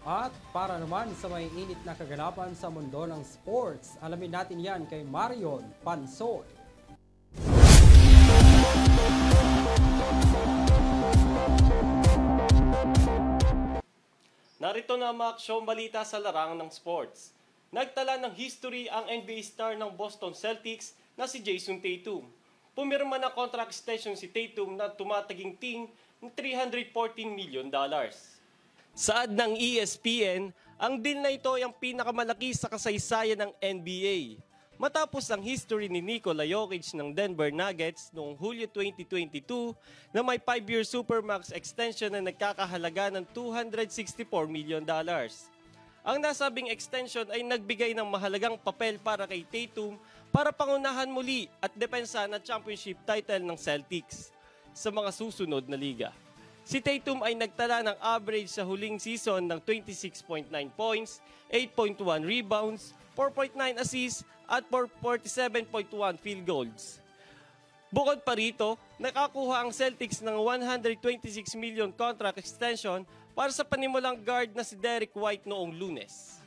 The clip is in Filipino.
At para naman sa may init na kaganapan sa mundo ng sports, alamin natin yan kay Marion Pansoy. Narito na ang mga aksyong balita sa larang ng sports. Nagtala ng history ang NBA star ng Boston Celtics na si Jason Tatum. Pumirma ng contract extension si Tatum na tumataging team ng $314 million. Saad ng ESPN, ang deal na ito ay ang pinakamalaki sa kasaysayan ng NBA. Matapos ang history ni Nikola Jokic ng Denver Nuggets noong Hulyo 2022 na may 5-year Supermax extension na nagkakahalaga ng $264 million. Ang nasabing extension ay nagbigay ng mahalagang papel para kay Tatum para pangunahan muli at depensa na championship title ng Celtics sa mga susunod na liga. Si Tatum ay nagtala ng average sa huling season ng 26.9 points, 8.1 rebounds, 4.9 assists at 47.1 field goals. Bukod pa rito, nakakuha ang Celtics ng $126 million contract extension para sa panimulang guard na si Derek White noong Lunes.